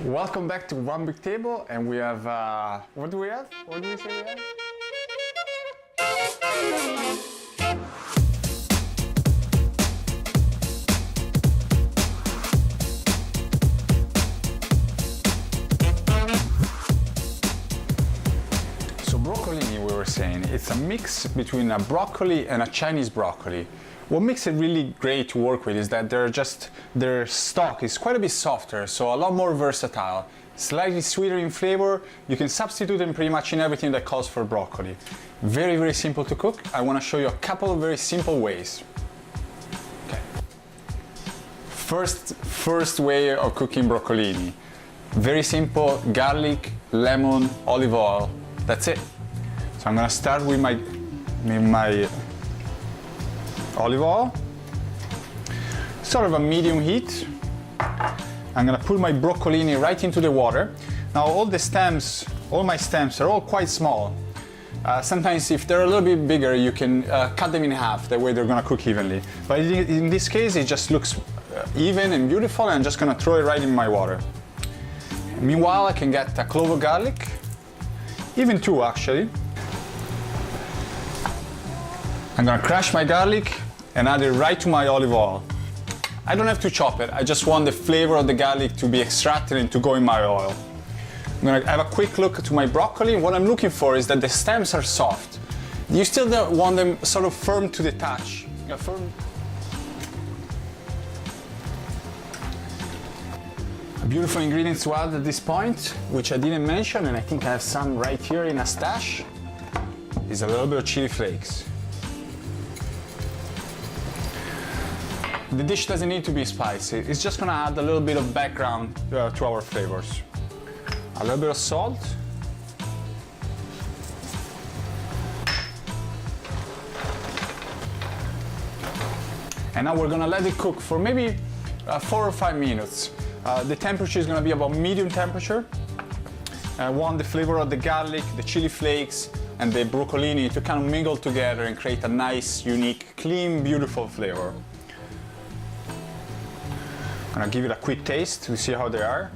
Welcome back to One Big Table, and we have, what do we have? What do we say we have? So broccolini, we were saying, it's a mix between a broccoli and a Chinese broccoli. What makes it really great to work with is that their stalk is quite a bit softer, so a lot more versatile. Slightly sweeter in flavor. You can substitute them pretty much in everything that calls for broccoli. Very, very simple to cook. I want to show you a couple of very simple ways. Okay. First way of cooking broccolini. Very simple: garlic, lemon, olive oil. That's it. So I'm gonna start with my olive oil, sort of a medium heat. I'm gonna put my broccolini right into the water. Now all my stems are all quite small. Sometimes if they're a little bit bigger, you can cut them in half, that way they're gonna cook evenly. But in this case, it just looks even and beautiful, and I'm just gonna throw it right in my water. Meanwhile, I can get a clove of garlic, even two actually. I'm gonna crush my garlic and add it right to my olive oil. I don't have to chop it, I just want the flavor of the garlic to be extracted and to go in my oil. I'm gonna have a quick look to my broccoli. What I'm looking for is that the stems are soft. You still don't want them sort of firm to the touch. A beautiful ingredient to add at this point, which I didn't mention, and I think I have some right here in a stash, is a little bit of chili flakes. The dish doesn't need to be spicy. It's just gonna add a little bit of background to our flavors. A little bit of salt. And now we're gonna let it cook for maybe 4 or 5 minutes. The temperature is gonna be about medium temperature. I want the flavor of the garlic, the chili flakes, and the broccolini to kind of mingle together and create a nice, unique, clean, beautiful flavor. I'm gonna give it a quick taste to see how they are.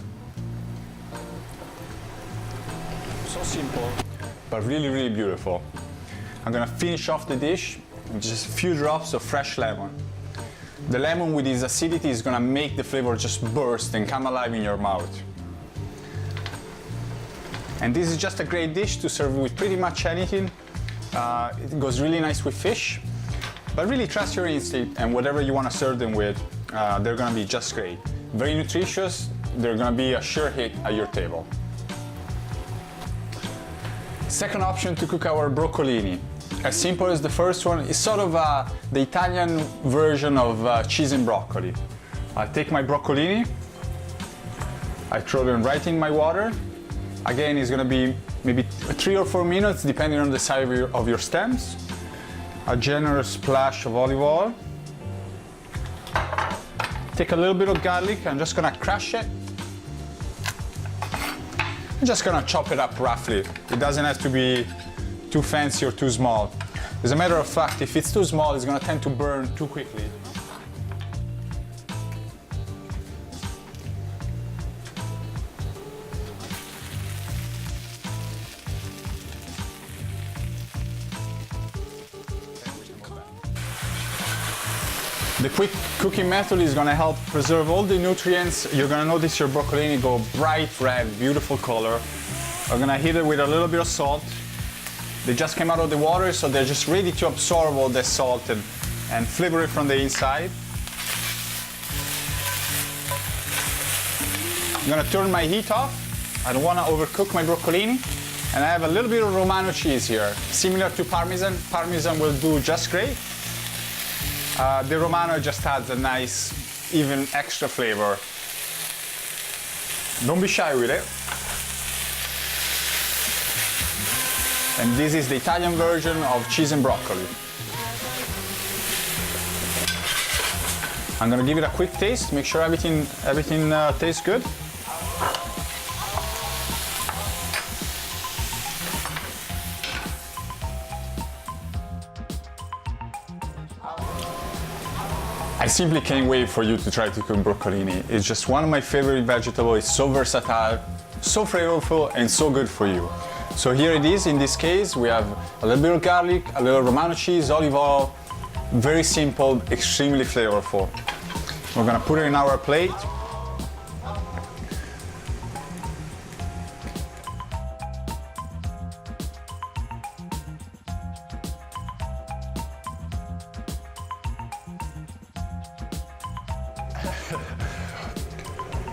So simple, but really, really beautiful. I'm gonna finish off the dish with just a few drops of fresh lemon. The lemon with its acidity is gonna make the flavor just burst and come alive in your mouth. And this is just a great dish to serve with pretty much anything. It goes really nice with fish, but really trust your instinct, and whatever you wanna serve them with, they're gonna be just great. Very nutritious, they're gonna be a sure hit at your table. Second option to cook our broccolini. As simple as the first one, is sort of the Italian version of cheese and broccoli. I take my broccolini, I throw them right in my water. Again, it's gonna be maybe 3 or 4 minutes, depending on the size of your stems. A generous splash of olive oil. Take a little bit of garlic, I'm just gonna crush it. I'm just gonna chop it up roughly. It doesn't have to be too fancy or too small. As a matter of fact, if it's too small, it's gonna tend to burn too quickly. The quick cooking method is gonna help preserve all the nutrients. You're gonna notice your broccolini go bright red, beautiful color. I'm gonna hit it with a little bit of salt. They just came out of the water, so they're just ready to absorb all the salt and flavor it from the inside. I'm gonna turn my heat off. I don't wanna overcook my broccolini. And I have a little bit of Romano cheese here, similar to Parmesan. Parmesan will do just great. The Romano just adds a nice, even extra flavor. Don't be shy with it. And this is the Italian version of cheese and broccoli. I'm gonna give it a quick taste, make sure everything tastes good. I simply can't wait for you to try to cook broccolini. It's just one of my favorite vegetables. It's so versatile, so flavorful, and so good for you. So here it is. In this case, we have a little bit of garlic, a little Romano cheese, olive oil. Very simple, extremely flavorful. We're gonna put it in our plate.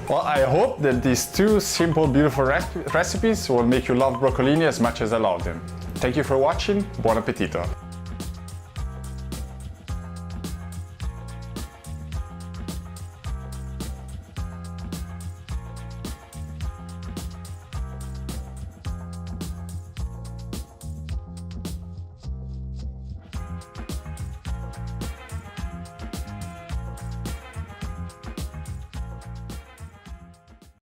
Well, I hope that these two simple, beautiful recipes will make you love broccolini as much as I love them. Thank you for watching. Buon appetito!